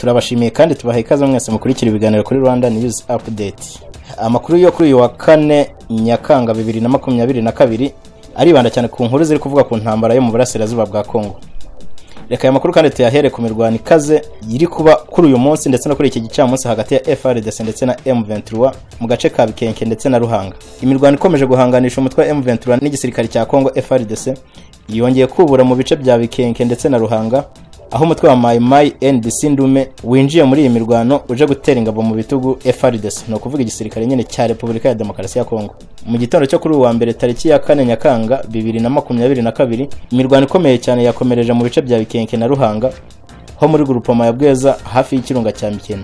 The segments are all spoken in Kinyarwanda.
turabashimiye kandi tubahaye ikaze mwese mukurikira ibiganiro kuri Rwanda News Update. Amakuru yo kuri uyu wa 4 Nyakanga 2022 aribanda cyane ku nkuru ziri kuvuga ku ntambara yo mu burasirazuba bwa Kongo. Reka aya makuru kandi tuyahere ku mirwano ikaze yiri kuba kuri uyu munsi ndetse no kuri iki gicamunsi hagati ya FARDC ndetse na M23 mu gace ka Bikenke ndetse na Ruhanga. Imirwano ikomeje guhanganisha umutwe wa M23 n'igisirikare cya Kongo FARDC yongeye kubura mu bice bya Bikenke ndetse na Ruhanga, aho umutwe wa Mai NDC Ndume winjiye muri iyi mirwano uje gutera ingabo mu bitugu FARDC, no kuvuga igisirikare nyene cya Repubulika ya Demokarasi ya Kongo. Mu gitondo cyo kuri uwa mbere tariki ya 4 Nyakanga 2022 imirwano ikomeye cyane yakomereje mu bice bya Bikenke na Ruhanga ho muri groupement ya Bweza hafi y'ikirunga cya Mikeno.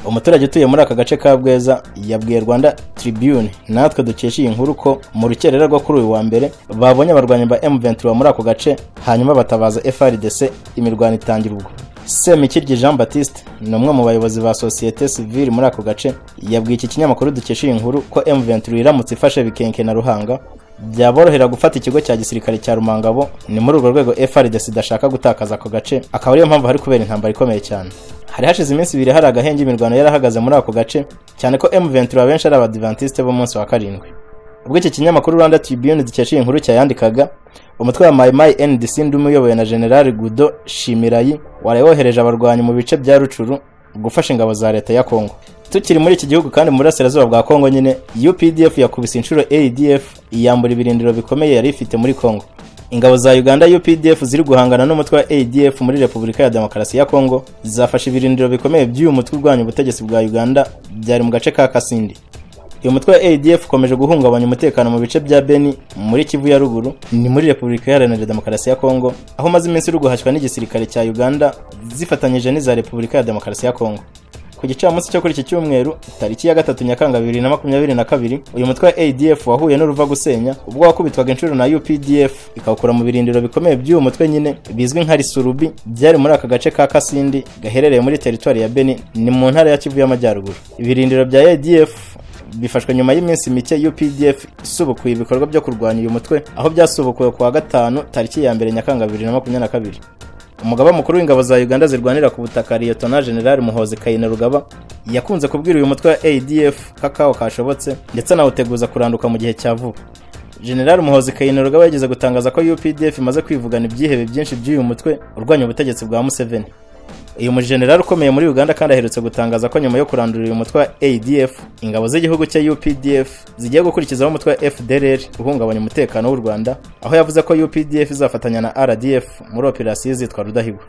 Umuturage utuye muri aka gace ka Bweza yabwiye Rwanda Tribune natwe dukesha iyi nkuru ko mu rukerera rwo kuri uyu wa mbere babonye abarwanyi ba M23 muri ako gace, hanyuma batabaza FARDC imirwano itangira ubwo. Semikirye Jean Baptiste ni umwe mu bayobozi ba societe civile muri ako gace yabwiye iki kinyamakuru dukesha iyi nkuru ko M23 iramutse ifashe Bikenke na Ruhanga byaborohera gufata ikigo cya gisirikare cya Rumangabo. Ni muri urwo rwego FARDC idashaka gutakaza ako gace, akaba ariyo mpamvu hari kubera intambara ikomeye cyane. Hari hashize iminsi ibiri hari agahenge imirwano yarahagaze muri ako gace, cyane ko M23 benshi ari abadventiste bo munsi wa 7. Ubwo iki kinyamakuru Rwanda Tribune dukesha iyi nkuru cyayandikaga, umutwe wa Mai NDC Ndume uyoboye na General Gudo Shimirayi wari wohereje abarwanyi mu bice bya Rucuru gufasha ingabo za leta ya Kongo. Tukiri muri iki gihugu kandi mu burasirazuba bwa Kongo nyine, UPDF yakubise inshuro ADF iyambura ibirindiro bikomeye yari ifite muri Kongo. Ingabo za Uganda UPDF ziri guhangana n'umutwe wa ADF muri Repubulika ya Demokarasi ya Kongo zafashe ibirindiro bikomeye by'uyu mutwe urwanya ubutegetsi bwa Uganda byari mu gace ka Kasindi. Uyu mutwe wa ADF ukomeje guhungabanya umutekano mu bice bya Beni muri Kivu ya ruguru ni muri Repubulika ya Demokarasi ya Kongo, aho maze iminsi ruguhashwa n'igisirikare cya Uganda zifatanyije n'iza Repubulika ya Demokarasi ya Kongo. Ku gicamunsi cyo kuri iki cyumweru tariki ya 3 Nyakanga 2022 uyu mutwe wa ADF wahuye n'uruva gusenya ubwo wakubitwaga inshuro na UPDF ikawukura mu birindiro bikomeye by'uyu mutwe nyine bizwi nka Risurubi byari muri aka gace ka Kasindi gaherereye muri territoire ya Beni ni mu ntara ya Kivu y'Amajyaruguru. Ibirindiro bya ADF bifashwe nyuma y'iminsi mike UPDF isubukuye ibikorwa byo kurwanya uyu mutwe, aho byasubukuwe ku wa 5 tariki ya 1 Nyakanga 2022. Umugaba mukuru w'ingabo za Uganda zirwanira ku butaka Lieutenant General Muhoozi Kainerugaba yakunze kubwira uyu mutwe wa ADF kakao kashobotse ndetse nawuteguza kuranduka mu gihe cya vuba. General Muhoozi Kainerugaba yageze gutangaza ko UPDF imaze kwivugana ibyihebe byinshi by'uyu mutwe urwanya ubutegetsi bwa Museveni. Uyu mujenerali ukomeye muri Uganda kandi aherutse gutangaza ko nyuma yo kurandura uyu mutwe wa ADF ingabo z'igihugu cya UPDF zigiye gukurikizaho umutwe wa FDLR uhungabanya umutekano w'u Rwanda, aho yavuze ko UPDF izafatanya na RDF muri operasiyo zitwa Rudahigwa.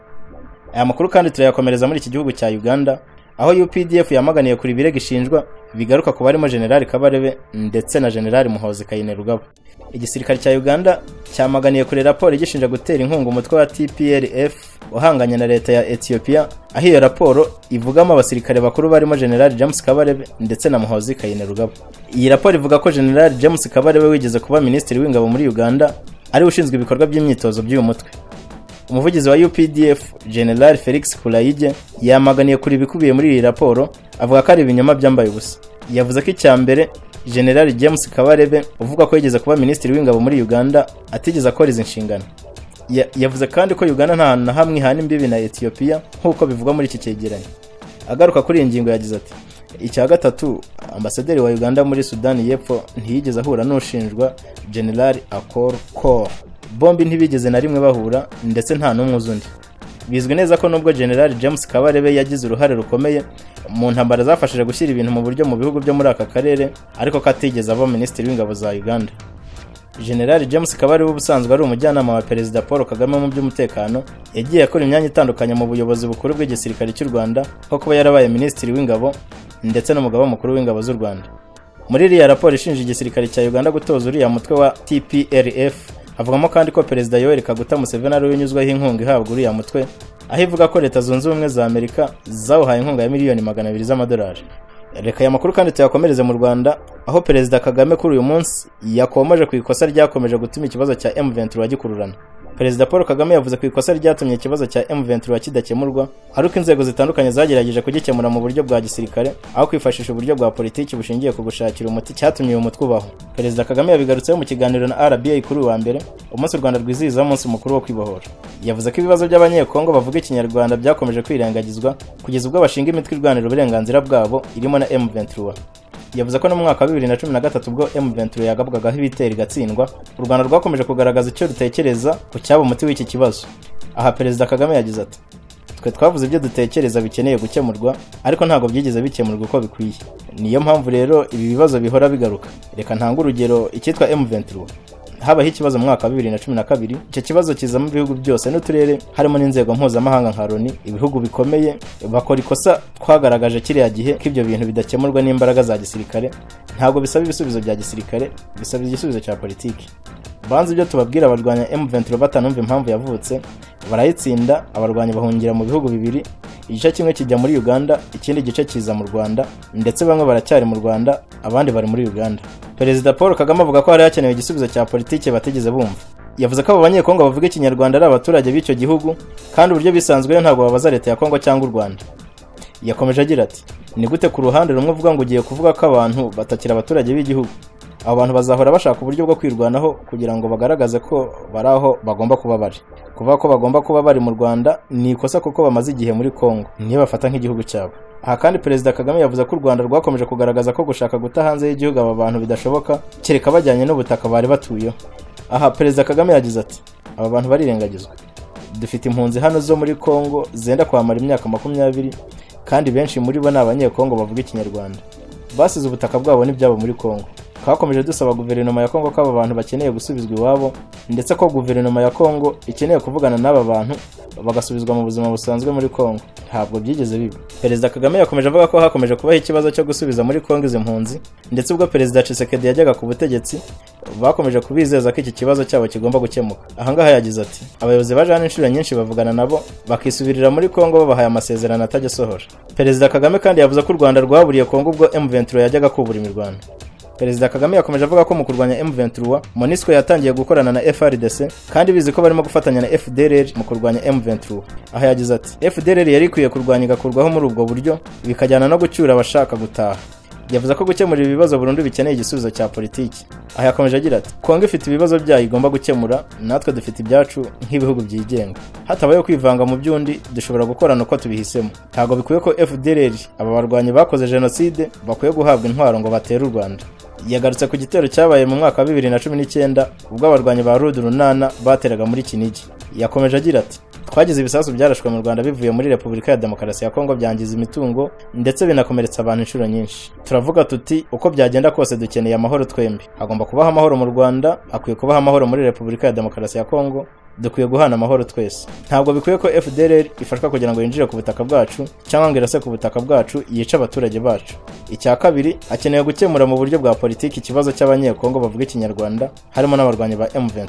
Aya makuru kandi turayakomereza muri iki gihugu cya Uganda, aho UPDF yamaganiye kuri birego ishinjwa bigaruka ku barimo General Kabarebe ndetse na General Muhoozi Kainerugaba. Igisirikare cya Uganda cyamaganiye kuri raporo igishinja gutera inkunga umutwe wa TPLF uhanganye na leta ya Ethiopia, aho iyo raporo ivugamo abasirikare bakuru barimo General James Kabarebe ndetse na Muhoozi Kainerugaba. Iyi raporo ivuga ko General James Kabarebe wigeze kuba minisitiri w'ingabo muri Uganda ari ushinzwe ibikorwa by'imyitozo by'uyu mutwe. Umuvugizi wa UPDF General Felix Kulayige yamaganiye kuri bikubiye muri iyi raporo, avuga ko ari ibinyoma byambaye ubusa. Yavuze ko icyambere General James Kabarebe uvuga ko yigeze kuba minisitiri w'ingabo muri Uganda atigeze akora izi nshingano. Yavuze kandi ko Uganda nta hantu na hamwe ihana imbibi na Ethiopia nk'uko bivugwa muri iki cyegeranyo. Agaruka kuri iyi ngingo yagize ati, icya gatatu, ambasaderi wa Uganda muri Sudani y'Epfo ntiyigeze ahura n'ushinjwa General Akol Kor. Bombi ntibigeze na rimwe bahura ndetse nta n'umwe uzundi. Bizwi neza ko nubwo General James Kabarebe yagize uruhare rukomeye mu ntambara zafashije gushyira ibintu mu buryo mu bihugu byo muri aka karere, ariko katigeze aba minisitiri w'ingabo za Uganda. General James Kabarebe ubusanzwe ari umujyanama wa Perezida Paul Kagame mu by'umutekano, yagiye akora imyanya itandukanye mu buyobozi bukuru bw'igisirikare cy'u Rwanda, nko kuba yarabaye minisitiri w'ingabo ndetse n'umugaba mukuru w'ingabo z'u Rwanda. Muri iriya raporo ishinja igisirikare cya Uganda gutoza uriya mutwe wa TPLF, havugamo kandi ko Perezida Yoweri Kaguta Museveni ari unyuzwaho inkunga ihabwa uriya mutwe, aho ivuga ko Leta Zunze Ubumwe za Amerika zawuhaye inkunga ya miliyoni 200 z'amadolari. Reka aya makuru kandi tuyakomereze mu Rwanda, aho Perezida Kagame kuri uyu munsi yakomeje ku ikosa ryakomeje gutuma ikibazo cya M23 gikururana. Perezida Paul Kagame yavuze ko ikosa ryatumye ikibazo cya M23 kidakemurwa ariko inzego zitandukanye zagerageje kugikemura mu buryo bwa gisirikare aho kwifashisha uburyo bwa politiki bushingiye ku gushakira umuti cyatumye uyu mutwe ubaho. Perezida Kagame yabigarutseho mu kiganiro na RBA kuri wa mbere umunsi u Rwanda rwizihiza umunsi mukuru wo kwibohora. Yavuze ko ibibazo by'abanyekongo bavuga ikinyarwanda byakomeje kwirengagizwa kugeza ubwo bashinga imitwe irwanira uburenganzira bwabo irimo na M23. Yavuze ko no mu mwaka wa 2013 ubwo M23 yagabwagaho ibitero igatsindwa u Rwanda rwakomeje kugaragaza icyo rutekereza ku cyaba umuti w'iki kibazo. Aha Perezida Kagame yagize ati twe twavuze ibyo dutekereza bikeneye gukemurwa ariko ntabwo byigeze bikemurwa uko bikwiye. Niyo mpamvu rero ibi bibazo bihora bigaruka. Reka ntanga urugero icyitwa M23. Habaho ikibazo mu mwaka wa 2012 icyo kibazo kiza mu bihugu byose n'uturere harimo n'inzego mpuzamahanga nka Loni. Ibihugu bikomeye bakora ikosa twagaragaje kiriya gihe ko ibyo bintu bidakemurwa n'imbaraga za gisirikare. Ntabwo bisaba ibisubizo bya gisirikare, bisaba igisubizo cya politiki. Banze ibyo tubabwira abarwanya M23 batanumva impamvu yavutse barayitsinda, abarwanya bahungira mu bihugu bibiri, igice kimwe kijya muri Uganda, ikindi gice kiza mu Rwanda, ndetse bamwe baracyari mu Rwanda abandi bari muri Uganda. Perezida Paul Kagame avuga ko hari hakenewe igisubizo cya politiki bategeze bumva. Yavuze ko abo banyekongo bavuga ikinyarwanda ari abaturage b'icyo gihugu kandi uburyo bisanzwe ntabwo babaza leta ya Kongo cyangwa u Rwanda. Yakomeje agira ati ni gute ku ruhande rumwe uvuga ngo ugiye kuvuga ko abantu batakira abaturage b'igihugu? Abo bantu bazahora bashaka uburyo bwo kwirwanaho kugira ngo bagaragaze ko baraho bagomba kuba bari. Kuvuga ko bagomba kuba bari mu Rwanda ni ikosa kuko bamaze igihe muri Kongo, niyo bafata nk'igihugu cyabo. Aha kandi Perezida Kagame yavuze ko u Rwanda rwakomeje kugaragaza ko gushaka guta hanze y'igihugu aba bantu bidashoboka kereka bajyanye n'ubutaka bari batuyeho. Aha Perezida Kagame yagize ati aba bantu barirengagizwa. Dufite impunzi hano zo muri Kongo zenda kwamara imyaka 20 kandi benshi muri bo ni abanyekongo bavuga ikinyarwanda. Basize ubutaka bwabo n'ibyabo muri Kongo. Twakomeje dusaba guverinoma ya Kongo ko aba bantu bakeneye gusubizwa iwabo ndetse ko guverinoma ya Kongo ikeneye kuvugana n'aba bantu bagasubizwa mu buzima busanzwe muri Kongo. Ntabwo byigeze biba. Perezida Kagame yakomeje avuga ko hakomeje kubaho ikibazo cyo gusubiza muri Kongo izi mpunzi ndetse ubwo Perezida Tshisekedi yajyaga ku butegetsi bakomeje kubizeza ko iki kibazo cyabo kigomba gukemuka. Aha ngaha yagize ati abayobozi baje hano inshuro nyinshi bavugana nabo bakisubirira muri Kongo babahaye amasezerano atagisohora. Perezida Kagame kandi yavuze ko u Rwanda rwaburiye Kongo ubwo M23 yajyaga kubura imirwano. Perezida Kagame yakomeje avuga ko mu kurwanya M23 MONUSCO yatangiye gukorana na FARDC kandi bizi ko barimo gufatanya na FDLR mu kurwanya M23. Aha yagize ati FDLR yari ikwiye kurwanya igakurwaho muri ubwo buryo bikajyana no gucyura abashaka gutaha. Yavuze ko gukemura ibibazo burundu bikeneye igisubizo cya politiki. Aha yakomeje agira ati Kongo ifite ibibazo byayo igomba gukemura, natwe dufite ibyacu nk'ibihugu byigenga. Hatabayeho kwivanga mu byundi dushobora gukorana uko tubihisemo. Ntabwo bikwiye ko FDLR aba barwanyi bakoze genocide bakwiye guhabwa intwaro ngo batere u Rwanda. Yagarutse ku gitero cyabaye mu mwaka wa 2019 ubwo abarwanyi ba Rudurunana bateraga muri Kinigi. Yakomeje agira ati twagize ibisasu byarashwe mu Rwanda bivuye muri Repubulika ya Demokarasi ya Kongo byangiza imitungo ndetse binakomeretsa abantu inshuro nyinshi. Turavuga tuti uko byagenda kose dukeneye amahoro twembi. Hagomba kubaho amahoro mu Rwanda, akwiye kubaho amahoro muri Repubulika ya Demokarasi ya Kongo. Dukwiye guhana amahoro twese. Ntabwo bikwiye ko FDLR ifashwa kugira ngo yinjire ku butaka bwacu cyangwa ngo irase ku butaka bwacu yica abaturage bacu. Icya kabiri akeneye gukemura mu buryo bwa politiki ikibazo cy'abanyekongo bavuga ikinyarwanda harimo n'abarwanyi ba M23.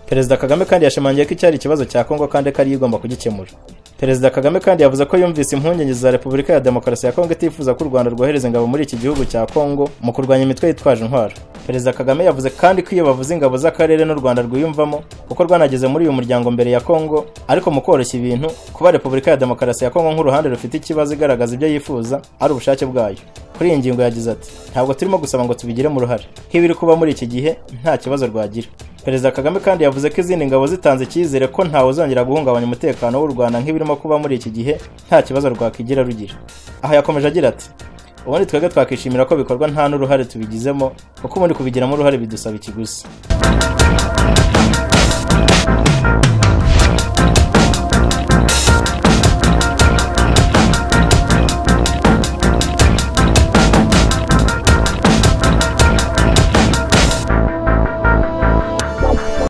Perezida Kagame kandi yashimangiye ko icyari ikibazo cya Kongo kandi ko ari igomba kugikemura. Perezida Kagame kandi yavuze ko yumvise impungenge za Repubulika ya Demokarasi ya Kongo itifuza ko u Rwanda rwohereza ingabo muri iki gihugu cya Kongo mu kurwanya imitwe yitwaje intwaro. Perezida Kagame yavuze kandi ko iyo bavuze ingabo z'akarere n'u Rwanda rwiyumvamo kuko rwanageze muri uyu muryango mbere ya Kongo, ariko mu koroshya ibintu kuba Repubulika ya Demokarasi ya Kongo nk'uruhande rufite ikibazo igaragaza ibyo yifuza ari ubushake bwayo. Kuri iyi ngingo yagize ati ntabwo turimo gusaba ngo tubigire mu ruhare nk'ibiri kuba muri iki gihe nta kibazo rwagira. Perezida Kagame kandi yavuze ko izindi ngabo zitanze icyizere ko ntawe uzongera guhungabanya umutekano w'u Rwanda nk'ibirimo kuba muri iki gihe nta kibazo rwakigira rugira. Aha yakomeje agira ati ubundi twebwe twakishimira ko bikorwa nta n'uruhare tubigizemo kuko ubundi kubigiramo uruhare bidusaba ikiguzi.